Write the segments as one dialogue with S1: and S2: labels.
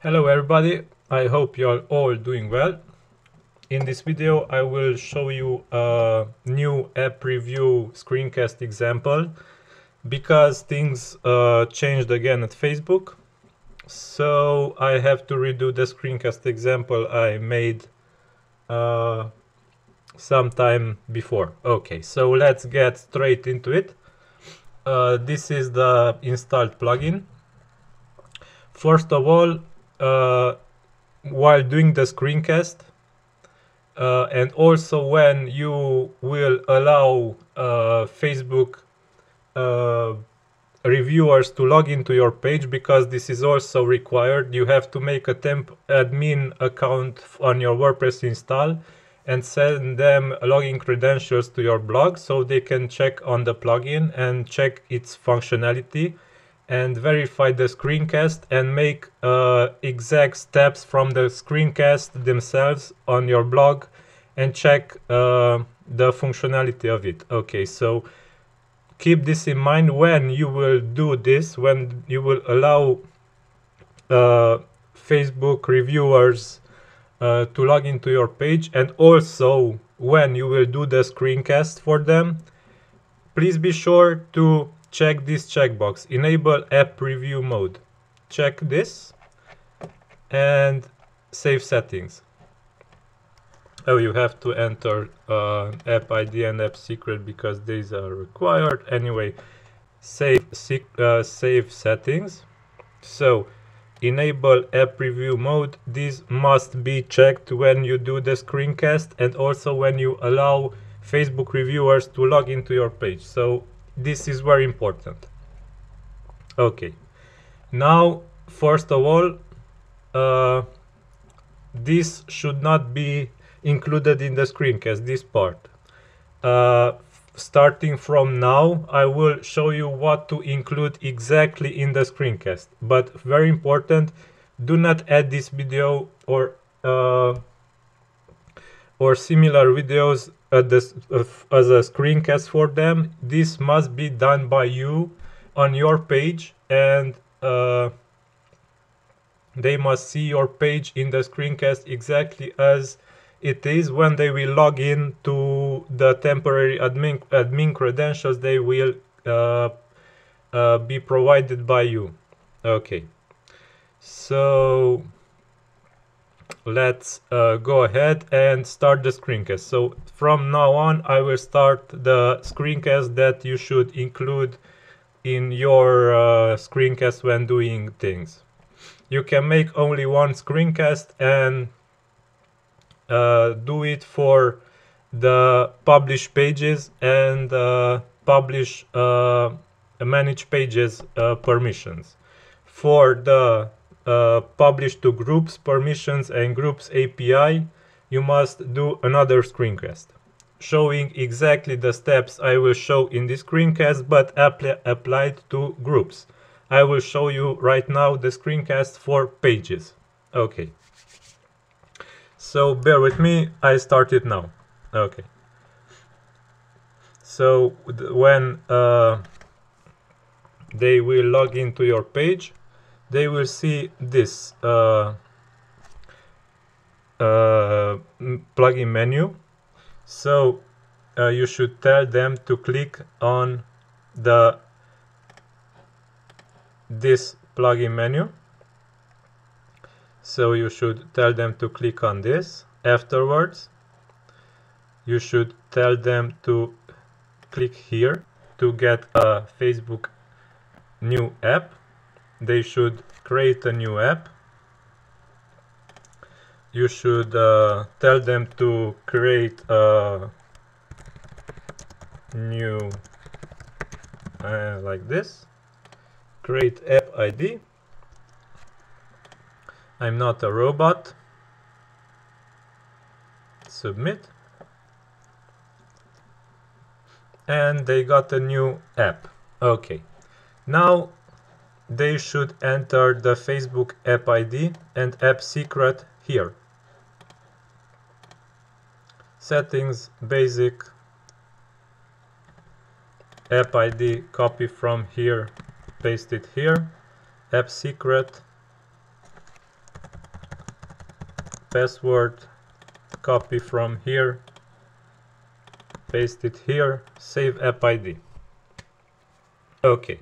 S1: Hello everybody, I hope you are all doing well. In this video I will show you a new app review screencast example because things changed again at Facebook. So I have to redo the screencast example I made some time before. Okay, so let's get straight into it. This is the installed plugin. First of all, while doing the screencast, and also when you will allow Facebook reviewers to log into your page, because this is also required, you have to make a temp admin account on your WordPress install and send them login credentials to your blog so they can check on the plugin and check its functionality and verify the screencast and make exact steps from the screencast themselves on your blog and check the functionality of it. Okay, so keep this in mind when you will do this, when you will allow Facebook reviewers to log into your page, and also when you will do the screencast for them. Please be sure to check this checkbox, enable app review mode. Check this and save settings. Oh, you have to enter app ID and app secret because these are required. Anyway, save settings. So enable app review mode. This must be checked when you do the screencast and also when you allow Facebook reviewers to log into your page. So this is very important. Okay, now first of all, this should not be included in the screencast, this part. Starting from now, I will show you what to include exactly in the screencast. But very important, do not add this video or similar videos as a screencast for them. This must be done by you on your page, and they must see your page in the screencast exactly as it is. When they will log in to the temporary admin credentials, they will be provided by you. Okay, so let's go ahead and start the screencast. So from now on, I will start the screencast that you should include in your screencast when doing things. You can make only one screencast and do it for the publish pages and publish manage pages permissions. For the publish to groups permissions and groups API, you must do another screencast showing exactly the steps I will show in this screencast, but applied to groups. I will show you right now the screencast for pages. Okay, so bear with me, I start it now. Okay, so when they will log into your page, they will see this plugin menu. So you should tell them to click on this plugin menu. So you should tell them to click on this. Afterwards, you should tell them to click here to get a Facebook new app. They should create a new app. You should tell them to create a new like this. Create app ID. I'm not a robot. Submit. And they got a new app. Okay, now they should enter the Facebook app ID and app secret here. Settings, basic, app ID, copy from here, paste it here, app secret, password, copy from here, paste it here, save app ID. Okay,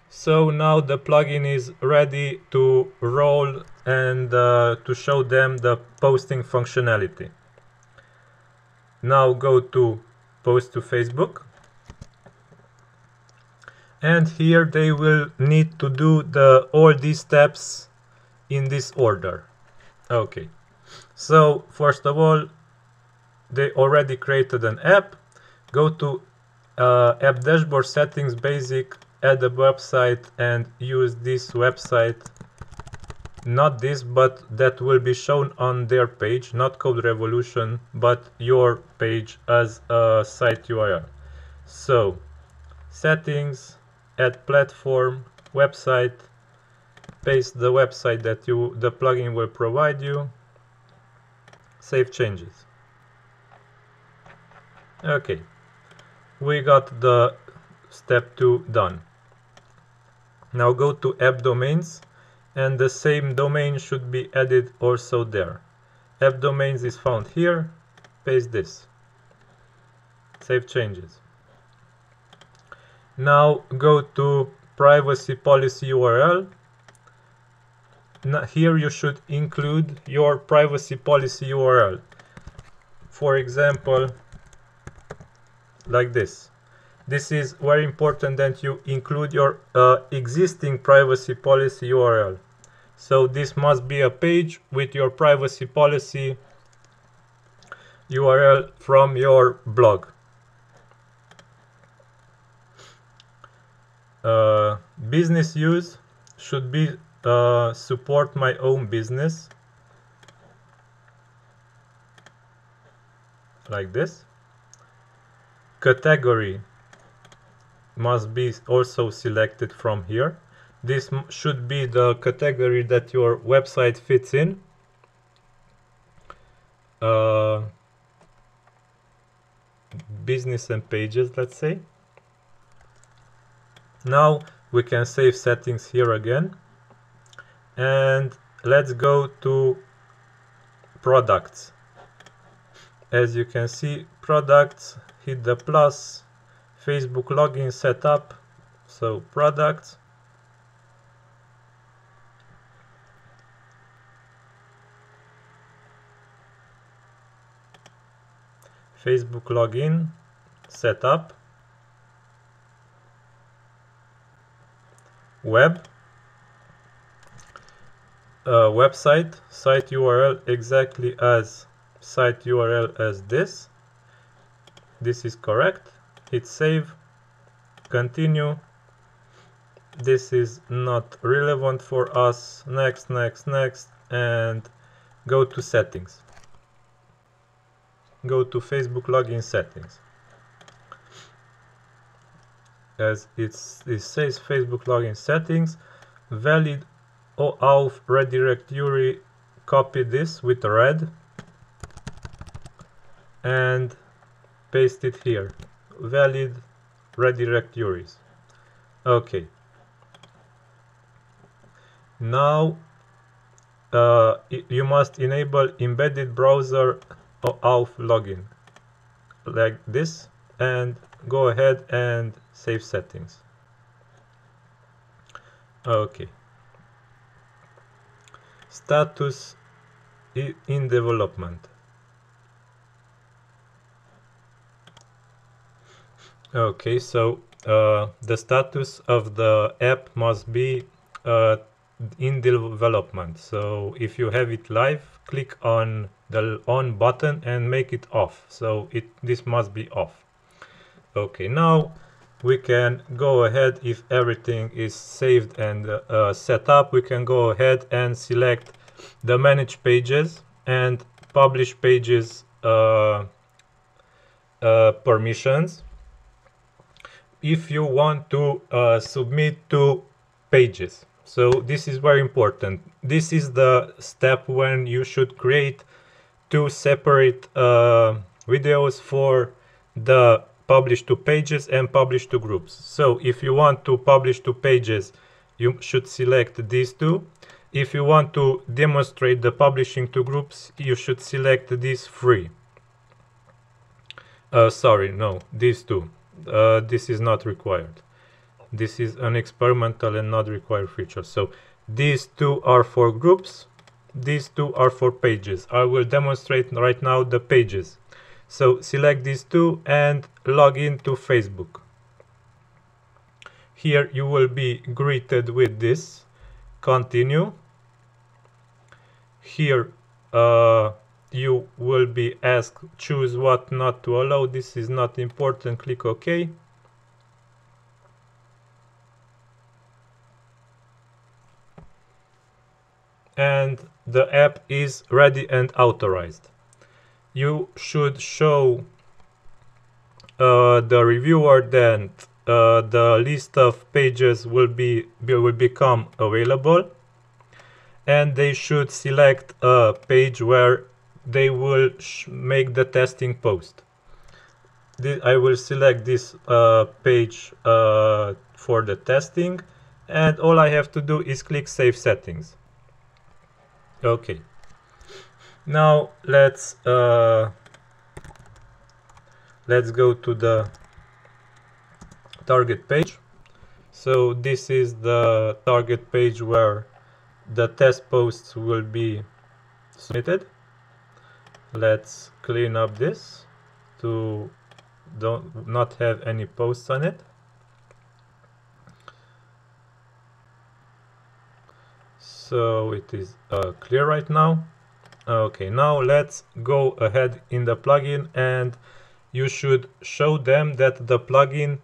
S1: so now the plugin is ready to roll and to show them the posting functionality. Now go to post to Facebook, and here they will need to do all these steps in this order. Okay, so first of all, they already created an app. Go to app dashboard settings, basic, add a website, and use this website. Not this, but that will be shown on their page, not CodeRevolution, but your page as a site URL. So settings, add platform, website, paste the website that the plugin will provide you, save changes. Okay, we got the step 2 done. Now go to app domains, and the same domain should be added also there. App domains is found here, paste this, save changes. Now go to privacy policy URL. Now here you should include your privacy policy URL. For example, like this. This is very important that you include your existing privacy policy URL. So this must be a page with your privacy policy URL from your blog. Business use should be support my own business, like this. Category must be also selected from here. This should be the category that your website fits in. Business and pages, let's say. Now we can save settings here again, and let's go to products. As you can see, products, hit the plus, Facebook login setup, so products, Facebook login setup, web, website, site URL exactly as site URL as this. This is correct. Hit save, continue. This is not relevant for us. Next, next, next, and go to settings. Go to Facebook login settings. As it says Facebook login settings, valid OAuth redirectory, copy this with red and paste it here. Valid redirectories. Okay. Now you must enable embedded browser OAuth login like this, and go ahead and save settings. Okay. Status in development. Okay, so the status of the app must be in development. So if you have it live, click on the on button and make it off. So this must be off. Okay, now we can go ahead. If everything is saved and set up, we can go ahead and select the manage pages and publish pages permissions. If you want to submit 2 pages. So this is very important. This is the step when you should create 2 separate videos for the publish 2 pages and publish 2 groups. So if you want to publish 2 pages, you should select these 2. if you want to demonstrate the publishing to groups, you should select these three. Sorry, no, these two. This is not required. This is an experimental and not required feature. So these two are for groups, these two are for pages. I will demonstrate right now the pages. So select these two and log in to Facebook. Here you will be greeted with this, continue. Here you will be asked choose what not to allow. This is not important, click OK. And the app is ready and authorized. You should show the reviewer that the list of pages will become available, and they should select a page where they will make the testing post. I will select this page for the testing, and all I have to do is click Save Settings. Okay. Now let's go to the target page. So this is the target page where the test posts will be submitted. Let's clean up this to not have any posts on it. So it is clear right now. Okay, now let's go ahead in the plugin, and you should show them that the plugin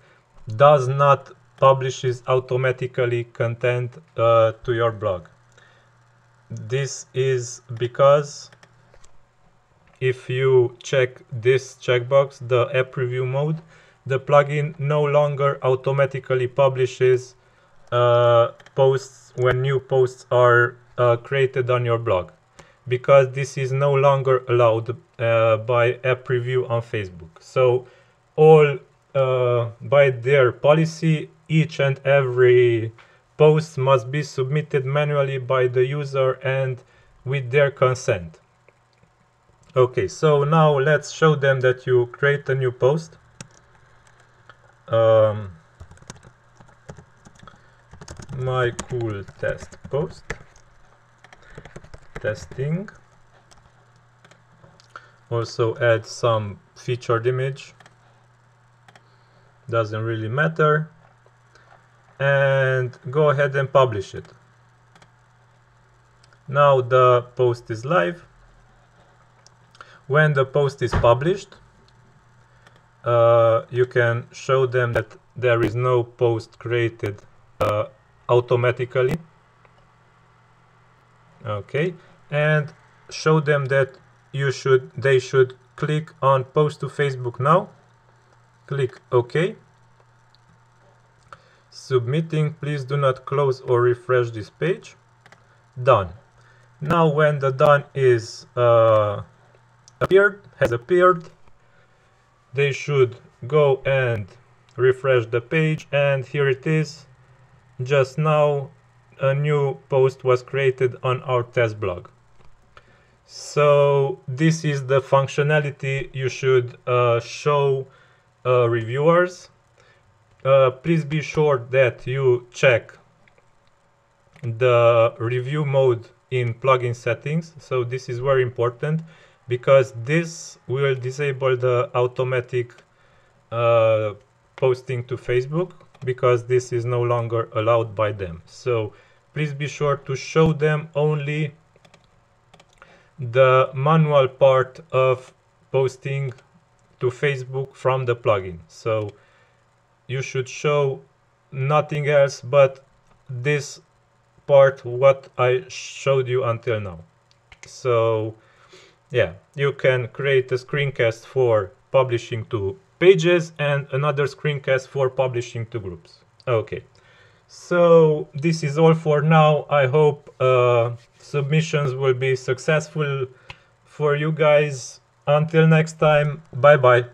S1: does not publishes automatically content to your blog. This is because if you check this checkbox, the app review mode, the plugin no longer automatically publishes posts when new posts are created on your blog, because this is no longer allowed by app review on Facebook. So all by their policy, each and every post must be submitted manually by the user and with their consent. Okay, so now let's show them that you create a new post. My cool test post, testing. Also add some featured image, doesn't really matter, and go ahead and publish it. Now the post is live. When the post is published, you can show them that there is no post created automatically. Okay, and show them that they should click on Post to Facebook now. Click OK. Submitting. Please do not close or refresh this page. Done. Now when the done is has appeared, they should go and refresh the page, and here it is. Just now a new post was created on our test blog. So this is the functionality you should show reviewers. Please be sure that you check the review mode in plugin settings. So this is very important, because this will disable the automatic posting to Facebook, because this is no longer allowed by them. So please be sure to show them only the manual part of posting to Facebook from the plugin. So you should show nothing else but this part, what I showed you until now. So yeah, you can create a screencast for publishing to pages and another screencast for publishing to groups. Okay, so this is all for now. I hope submissions will be successful for you guys. Until next time, bye bye.